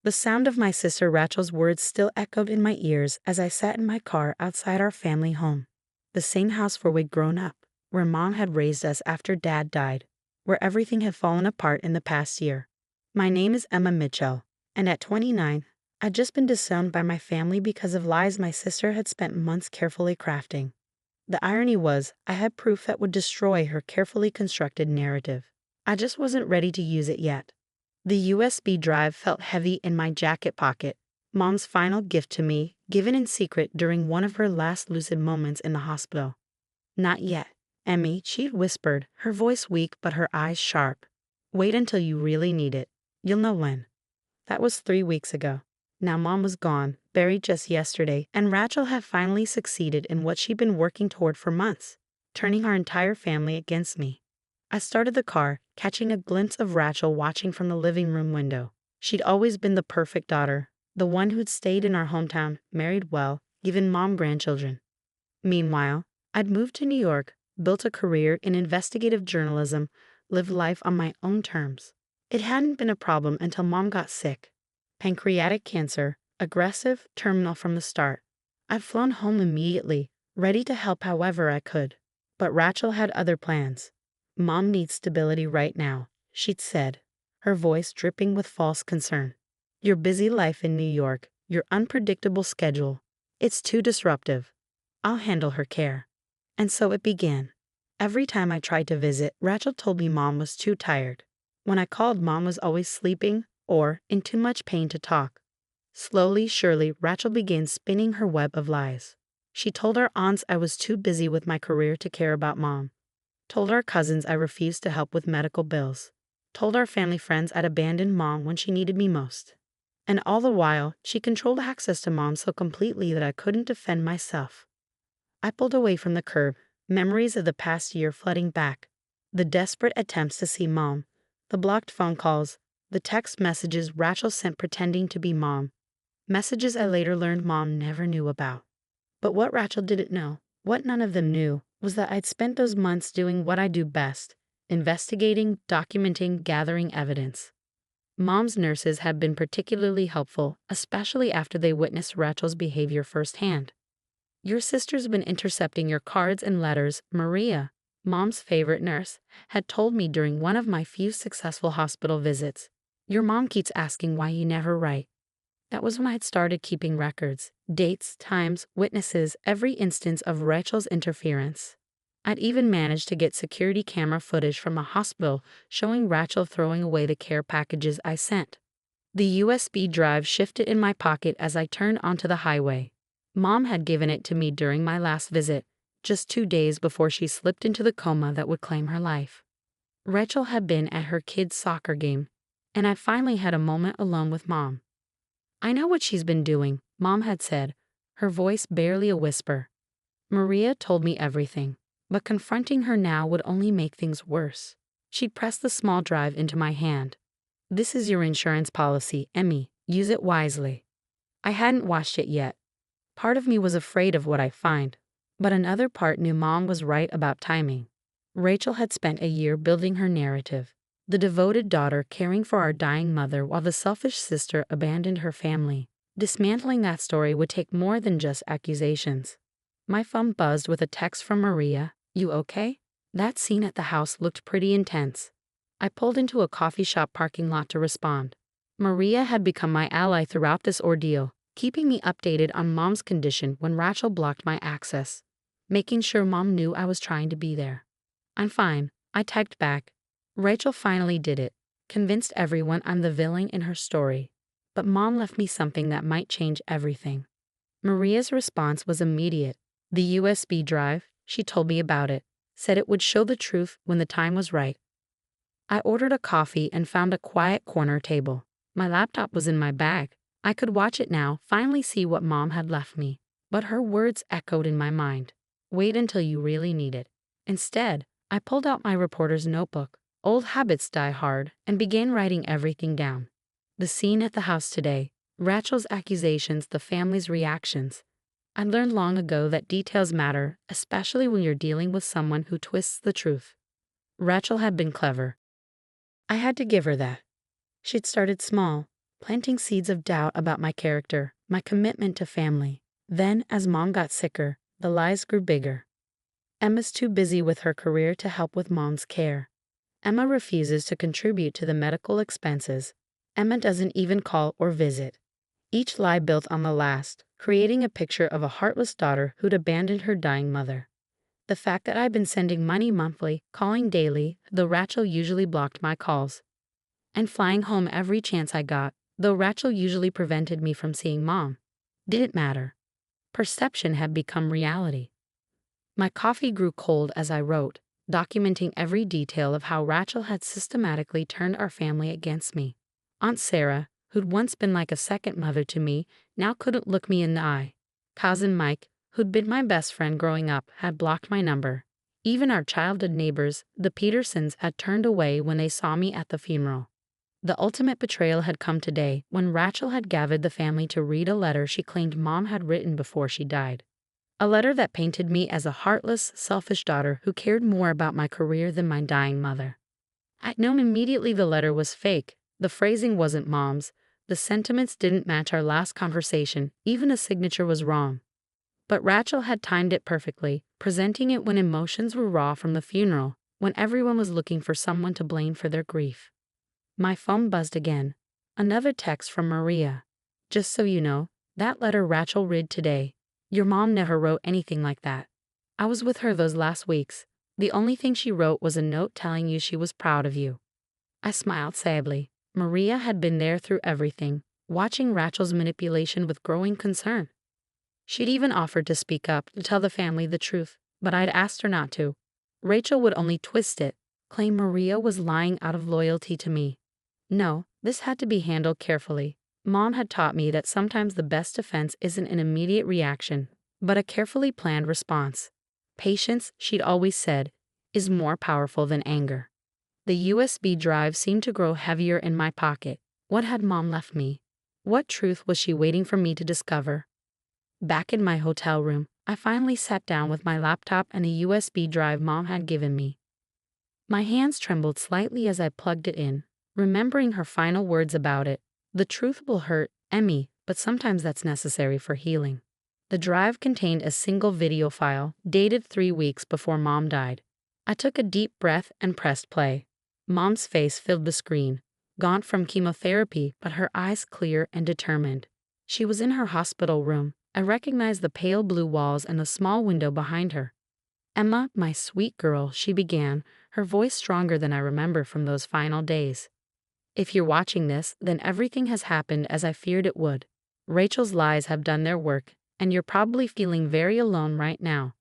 The sound of my sister Rachel's words still echoed in my ears as I sat in my car outside our family home. The same house where we'd grown up, where Mom had raised us after Dad died, where everything had fallen apart in the past year. My name is Emma Mitchell, and at 29, I'd just been disowned by my family because of lies my sister had spent months carefully crafting. The irony was, I had proof that would destroy her carefully constructed narrative. I just wasn't ready to use it yet. The USB drive felt heavy in my jacket pocket, Mom's final gift to me, given in secret during one of her last lucid moments in the hospital. "Not yet, Emmy," she'd whispered, her voice weak but her eyes sharp. "Wait until you really need it. You'll know when." That was 3 weeks ago. Now Mom was gone, buried just yesterday, and Rachel had finally succeeded in what she'd been working toward for months, turning our entire family against me. I started the car, catching a glimpse of Rachel watching from the living room window. She'd always been the perfect daughter, the one who'd stayed in our hometown, married well, given Mom grandchildren. Meanwhile, I'd moved to New York, built a career in investigative journalism, lived life on my own terms. It hadn't been a problem until Mom got sick. Pancreatic cancer, aggressive, terminal from the start. I'd flown home immediately, ready to help however I could. But Rachel had other plans. "Mom needs stability right now," she'd said, her voice dripping with false concern. "Your busy life in New York, your unpredictable schedule. It's too disruptive. I'll handle her care." And so it began. Every time I tried to visit, Rachel told me Mom was too tired. When I called, Mom was always sleeping or in too much pain to talk. Slowly, surely, Rachel began spinning her web of lies. She told our aunts I was too busy with my career to care about Mom. Told our cousins I refused to help with medical bills. Told our family friends I'd abandoned Mom when she needed me most. And all the while, she controlled access to Mom so completely that I couldn't defend myself. I pulled away from the curb, memories of the past year flooding back. The desperate attempts to see Mom, the blocked phone calls, the text messages Rachel sent pretending to be Mom. Messages I later learned Mom never knew about. But what Rachel didn't know, what none of them knew, was that I'd spent those months doing what I do best, investigating, documenting, gathering evidence. Mom's nurses had been particularly helpful, especially after they witnessed Rachel's behavior firsthand. "Your sister's been intercepting your cards and letters," Maria, Mom's favorite nurse, had told me during one of my few successful hospital visits. "Your mom keeps asking why you never write." That was when I'd started keeping records, dates, times, witnesses, every instance of Rachel's interference. I'd even managed to get security camera footage from a hospital showing Rachel throwing away the care packages I sent. The USB drive shifted in my pocket as I turned onto the highway. Mom had given it to me during my last visit, just 2 days before she slipped into the coma that would claim her life. Rachel had been at her kid's soccer game, and I finally had a moment alone with Mom. "I know what she's been doing," Mom had said, her voice barely a whisper. Maria told me everything, but confronting her now would only make things worse. She'd pressed the small drive into my hand. "This is your insurance policy, Emmy. Use it wisely." I hadn't watched it yet. Part of me was afraid of what I'd find, but another part knew Mom was right about timing. Rachel had spent a year building her narrative, the devoted daughter caring for our dying mother while the selfish sister abandoned her family. Dismantling that story would take more than just accusations. My phone buzzed with a text from Maria. "You okay?" That scene at the house looked pretty intense. I pulled into a coffee shop parking lot to respond. Maria had become my ally throughout this ordeal, keeping me updated on Mom's condition when Rachel blocked my access, making sure Mom knew I was trying to be there. "I'm fine," I typed back. Rachel finally did it, convinced everyone I'm the villain in her story. But Mom left me something that might change everything. Maria's response was immediate. The USB drive, she told me about it, said it would show the truth when the time was right. I ordered a coffee and found a quiet corner table. My laptop was in my bag. I could watch it now, finally see what Mom had left me. But her words echoed in my mind. "Wait until you really need it." Instead, I pulled out my reporter's notebook. Old habits die hard, and began writing everything down. The scene at the house today, Rachel's accusations, the family's reactions. I learned long ago that details matter, especially when you're dealing with someone who twists the truth. Rachel had been clever. I had to give her that. She'd started small, planting seeds of doubt about my character, my commitment to family. Then, as Mom got sicker, the lies grew bigger. Emma's too busy with her career to help with Mom's care. Emma refuses to contribute to the medical expenses. Emma doesn't even call or visit. Each lie built on the last, creating a picture of a heartless daughter who'd abandoned her dying mother. The fact that I'd been sending money monthly, calling daily, though Rachel usually blocked my calls, and flying home every chance I got, though Rachel usually prevented me from seeing Mom, didn't matter. Perception had become reality. My coffee grew cold as I wrote, documenting every detail of how Rachel had systematically turned our family against me. Aunt Sarah, who'd once been like a second mother to me, now couldn't look me in the eye. Cousin Mike, who'd been my best friend growing up, had blocked my number. Even our childhood neighbors, the Petersons, had turned away when they saw me at the funeral. The ultimate betrayal had come today when Rachel had gathered the family to read a letter she claimed Mom had written before she died. A letter that painted me as a heartless, selfish daughter who cared more about my career than my dying mother. I'd known immediately the letter was fake. The phrasing wasn't Mom's. The sentiments didn't match our last conversation. Even the signature was wrong. But Rachel had timed it perfectly, presenting it when emotions were raw from the funeral, when everyone was looking for someone to blame for their grief. My phone buzzed again. Another text from Maria. Just so you know, that letter Rachel read today. Your mom never wrote anything like that. I was with her those last weeks. The only thing she wrote was a note telling you she was proud of you. I smiled sadly. Maria had been there through everything, watching Rachel's manipulation with growing concern. She'd even offered to speak up, to tell the family the truth, but I'd asked her not to. Rachel would only twist it, claim Maria was lying out of loyalty to me. No, this had to be handled carefully. Mom had taught me that sometimes the best defense isn't an immediate reaction, but a carefully planned response. Patience, she'd always said, is more powerful than anger. The USB drive seemed to grow heavier in my pocket. What had Mom left me? What truth was she waiting for me to discover? Back in my hotel room, I finally sat down with my laptop and the USB drive Mom had given me. My hands trembled slightly as I plugged it in, remembering her final words about it. The truth will hurt, Emmy, but sometimes that's necessary for healing. The drive contained a single video file, dated 3 weeks before Mom died. I took a deep breath and pressed play. Mom's face filled the screen, gaunt from chemotherapy, but her eyes clear and determined. She was in her hospital room. I recognized the pale blue walls and the small window behind her. Emma, my sweet girl, she began, her voice stronger than I remember from those final days. If you're watching this, then everything has happened as I feared it would. Rachel's lies have done their work, and you're probably feeling very alone right now.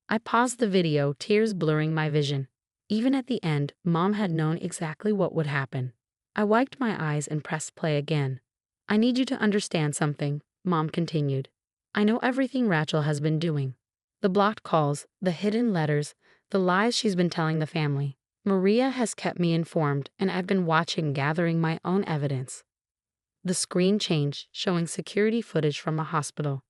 I paused the video, tears blurring my vision. Even at the end, Mom had known exactly what would happen. I wiped my eyes and pressed play again. I need you to understand something, Mom continued. I know everything Rachel has been doing. The blocked calls, the hidden letters, the lies she's been telling the family. Maria has kept me informed, and I've been watching, gathering my own evidence. The screen changed, showing security footage from a hospital.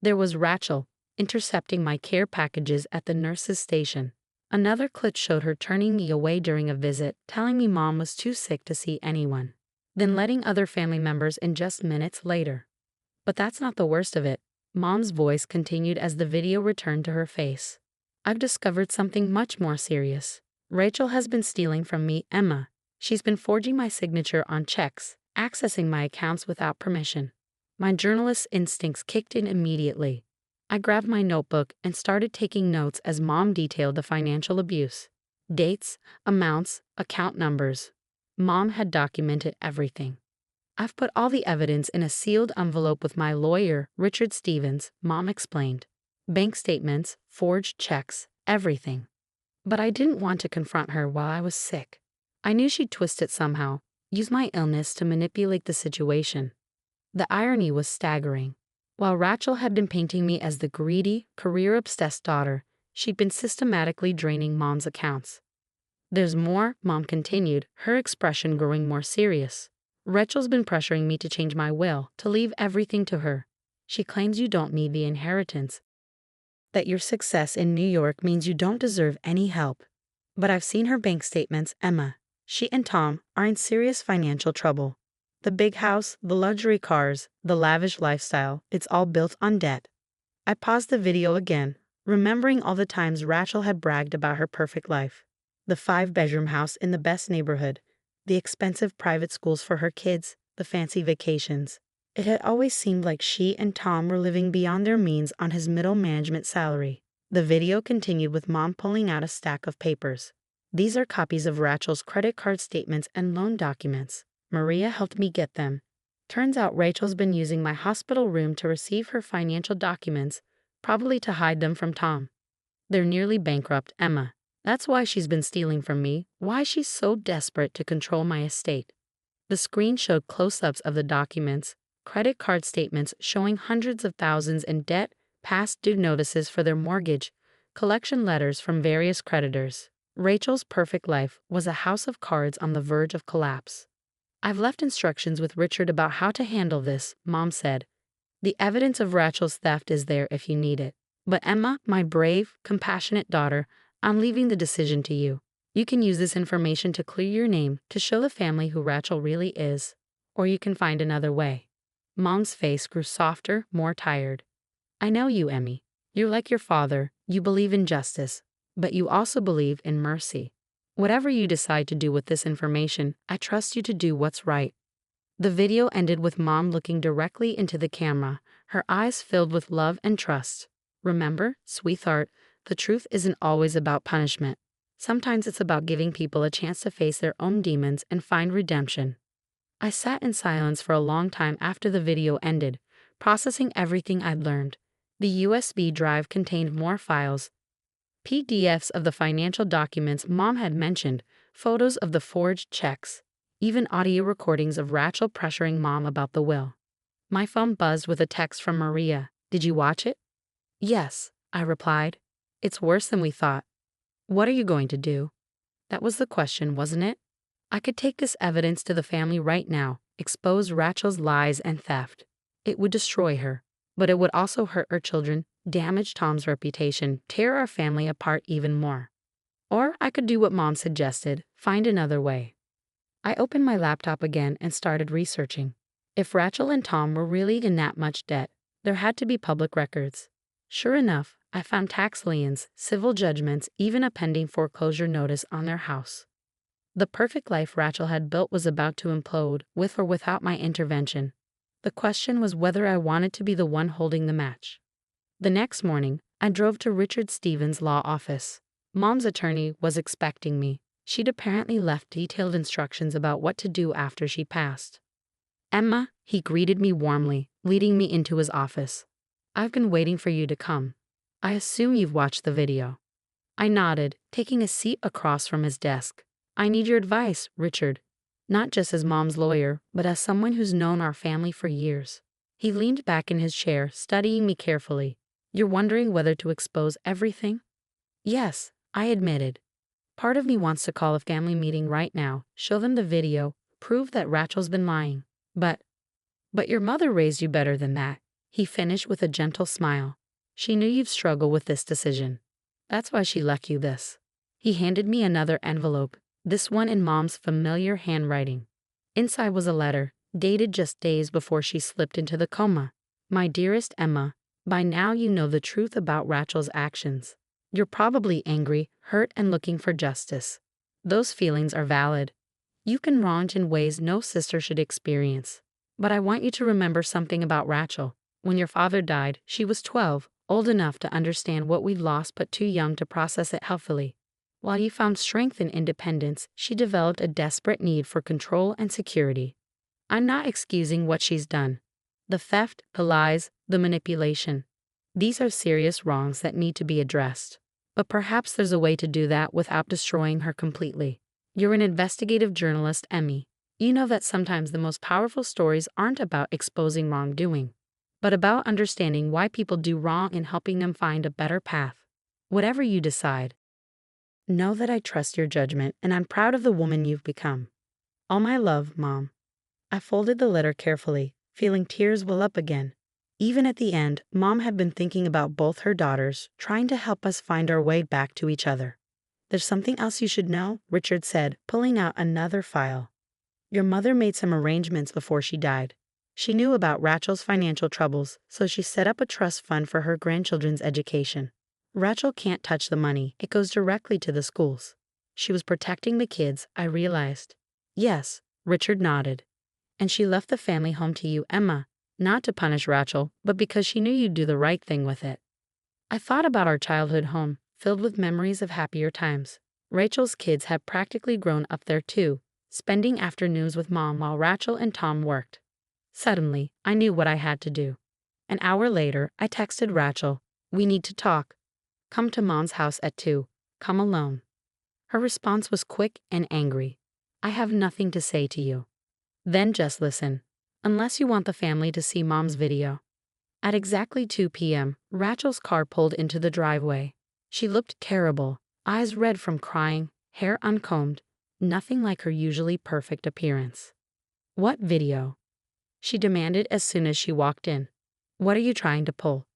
There was Rachel, intercepting my care packages at the nurse's station. Another clip showed her turning me away during a visit, telling me Mom was too sick to see anyone, then letting other family members in just minutes later. But that's not the worst of it. Mom's voice continued as the video returned to her face. I've discovered something much more serious. Rachel has been stealing from me, Emma. She's been forging my signature on checks, accessing my accounts without permission. My journalist's instincts kicked in immediately. I grabbed my notebook and started taking notes as Mom detailed the financial abuse. Dates, amounts, account numbers. Mom had documented everything. I've put all the evidence in a sealed envelope with my lawyer, Richard Stevens, Mom explained. Bank statements, forged checks, everything. But I didn't want to confront her while I was sick. I knew she'd twist it somehow, use my illness to manipulate the situation. The irony was staggering. While Rachel had been painting me as the greedy, career-obsessed daughter, she'd been systematically draining Mom's accounts. There's more, Mom continued, her expression growing more serious. Rachel's been pressuring me to change my will, to leave everything to her. She claims you don't need the inheritance, that your success in New York means you don't deserve any help. But I've seen her bank statements, Emma. She and Tom are in serious financial trouble. The big house, the luxury cars, the lavish lifestyle, it's all built on debt. I paused the video again, remembering all the times Rachel had bragged about her perfect life. The 5-bedroom house in the best neighborhood, the expensive private schools for her kids, the fancy vacations. It had always seemed like she and Tom were living beyond their means on his middle management salary. The video continued with Mom pulling out a stack of papers. These are copies of Rachel's credit card statements and loan documents. Maria helped me get them. Turns out Rachel's been using my hospital room to receive her financial documents, probably to hide them from Tom. They're nearly bankrupt, Emma. That's why she's been stealing from me, why she's so desperate to control my estate. The screen showed close-ups of the documents, credit card statements showing hundreds of thousands in debt, past due notices for their mortgage, collection letters from various creditors. Rachel's perfect life was a house of cards on the verge of collapse. I've left instructions with Richard about how to handle this, Mom said. The evidence of Rachel's theft is there if you need it. But Emma, my brave, compassionate daughter, I'm leaving the decision to you. You can use this information to clear your name, to show the family who Rachel really is. Or you can find another way. Mom's face grew softer, more tired. I know you, Emmy. You're like your father, you believe in justice, but you also believe in mercy. Whatever you decide to do with this information, I trust you to do what's right. The video ended with Mom looking directly into the camera, her eyes filled with love and trust. Remember, sweetheart, the truth isn't always about punishment. Sometimes it's about giving people a chance to face their own demons and find redemption. I sat in silence for a long time after the video ended, processing everything I'd learned. The USB drive contained more files, PDFs of the financial documents Mom had mentioned, photos of the forged checks, even audio recordings of Rachel pressuring Mom about the will. My phone buzzed with a text from Maria. Did you watch it? Yes, I replied. It's worse than we thought. What are you going to do? That was the question, wasn't it? I could take this evidence to the family right now, expose Rachel's lies and theft. It would destroy her, but it would also hurt her children, damage Tom's reputation, tear our family apart even more. Or I could do what Mom suggested, find another way. I opened my laptop again and started researching. If Rachel and Tom were really in that much debt, there had to be public records. Sure enough, I found tax liens, civil judgments, even a pending foreclosure notice on their house. The perfect life Rachel had built was about to implode, with or without my intervention. The question was whether I wanted to be the one holding the match. The next morning, I drove to Richard Stevens' law office. Mom's attorney was expecting me. She'd apparently left detailed instructions about what to do after she passed. Emma, he greeted me warmly, leading me into his office. I've been waiting for you to come. I assume you've watched the video. I nodded, taking a seat across from his desk. I need your advice, Richard. Not just as Mom's lawyer, but as someone who's known our family for years. He leaned back in his chair, studying me carefully. You're wondering whether to expose everything? Yes, I admitted. Part of me wants to call a family meeting right now, show them the video, prove that Rachel's been lying. But your mother raised you better than that, he finished with a gentle smile. She knew you'd struggle with this decision. That's why she left you this. He handed me another envelope, this one in Mom's familiar handwriting. Inside was a letter, dated just days before she slipped into the coma. My dearest Emma, by now you know the truth about Rachel's actions. You're probably angry, hurt, and looking for justice. Those feelings are valid. You've been wronged in ways no sister should experience. But I want you to remember something about Rachel. When your father died, she was 12, old enough to understand what we'd lost but too young to process it healthily. While you found strength and independence, she developed a desperate need for control and security. I'm not excusing what she's done. The theft, the lies, the manipulation. These are serious wrongs that need to be addressed. But perhaps there's a way to do that without destroying her completely. You're an investigative journalist, Emmy. You know that sometimes the most powerful stories aren't about exposing wrongdoing, but about understanding why people do wrong and helping them find a better path. Whatever you decide, know that I trust your judgment and I'm proud of the woman you've become. All my love, Mom. I folded the letter carefully, feeling tears well up again. Even at the end, Mom had been thinking about both her daughters, trying to help us find our way back to each other. There's something else you should know, Richard said, pulling out another file. Your mother made some arrangements before she died. She knew about Rachel's financial troubles, so she set up a trust fund for her grandchildren's education. Rachel can't touch the money, it goes directly to the schools. She was protecting the kids, I realized. Yes, Richard nodded. And she left the family home to you, Emma, not to punish Rachel, but because she knew you'd do the right thing with it. I thought about our childhood home, filled with memories of happier times. Rachel's kids had practically grown up there too, spending afternoons with Mom while Rachel and Tom worked. Suddenly, I knew what I had to do. An hour later, I texted Rachel, "We need to talk. Come to Mom's house at 2. Come alone." Her response was quick and angry. "I have nothing to say to you." Then just listen. Unless you want the family to see Mom's video. At exactly 2 p.m., Rachel's car pulled into the driveway. She looked terrible, eyes red from crying, hair uncombed, nothing like her usually perfect appearance. "What video?" she demanded as soon as she walked in. "What are you trying to pull?"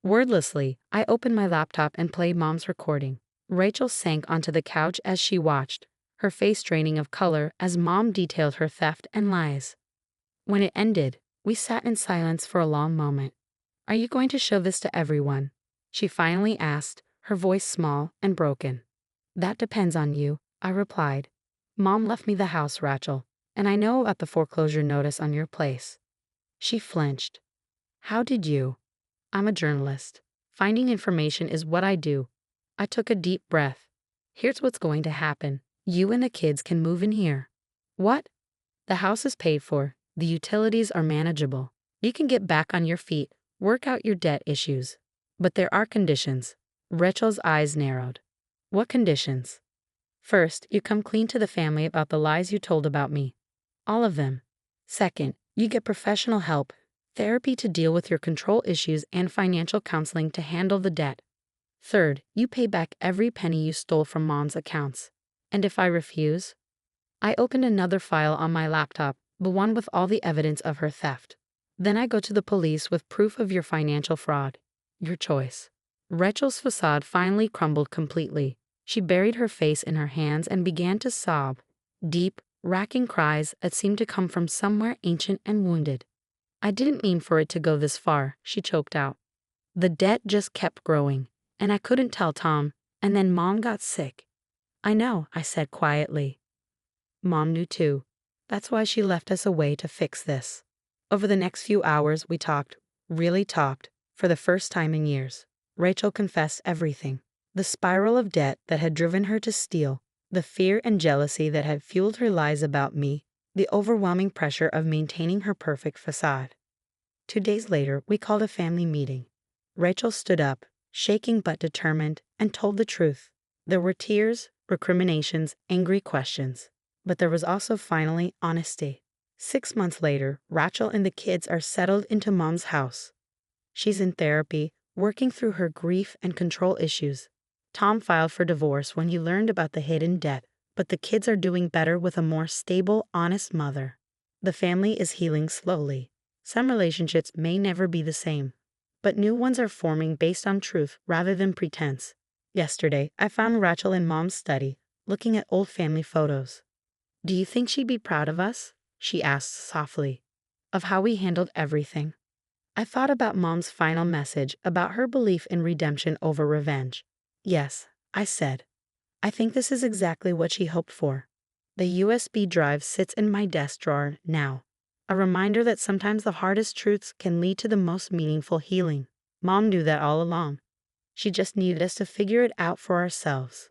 Wordlessly, I opened my laptop and played Mom's recording. Rachel sank onto the couch as she watched, her face draining of color as Mom detailed her theft and lies. When it ended, we sat in silence for a long moment. "Are you going to show this to everyone?" she finally asked, her voice small and broken. "That depends on you," I replied. "Mom left me the house, Rachel, and I know about the foreclosure notice on your place." She flinched. "How did you?" "I'm a journalist. Finding information is what I do." I took a deep breath. "Here's what's going to happen. You and the kids can move in here." "What?" "The house is paid for. The utilities are manageable. You can get back on your feet, work out your debt issues. But there are conditions." Rachel's eyes narrowed. "What conditions?" "First, you come clean to the family about the lies you told about me. All of them. Second, you get professional help, therapy to deal with your control issues and financial counseling to handle the debt. Third, you pay back every penny you stole from Mom's accounts. And if I refuse?" I opened another file on my laptop, the one with all the evidence of her theft. "Then I go to the police with proof of your financial fraud. Your choice." Rachel's facade finally crumbled completely. She buried her face in her hands and began to sob, deep, racking cries that seemed to come from somewhere ancient and wounded. "I didn't mean for it to go this far," she choked out. "The debt just kept growing, and I couldn't tell Tom, and then Mom got sick." "I know," I said quietly. "Mom knew too. That's why she left us a way to fix this." Over the next few hours, we talked, really talked, for the first time in years. Rachel confessed everything. The spiral of debt that had driven her to steal, the fear and jealousy that had fueled her lies about me, the overwhelming pressure of maintaining her perfect facade. 2 days later, we called a family meeting. Rachel stood up, shaking but determined, and told the truth. There were tears, recriminations, angry questions. But there was also finally honesty. 6 months later, Rachel and the kids are settled into Mom's house. She's in therapy, working through her grief and control issues. Tom filed for divorce when he learned about the hidden debt, but the kids are doing better with a more stable, honest mother. The family is healing slowly. Some relationships may never be the same, but new ones are forming based on truth rather than pretense. Yesterday, I found Rachel in Mom's study, looking at old family photos. "Do you think she'd be proud of us?" she asked softly. "Of how we handled everything." I thought about Mom's final message about her belief in redemption over revenge. "Yes," I said. "I think this is exactly what she hoped for." The USB drive sits in my desk drawer now, a reminder that sometimes the hardest truths can lead to the most meaningful healing. Mom knew that all along. She just needed us to figure it out for ourselves.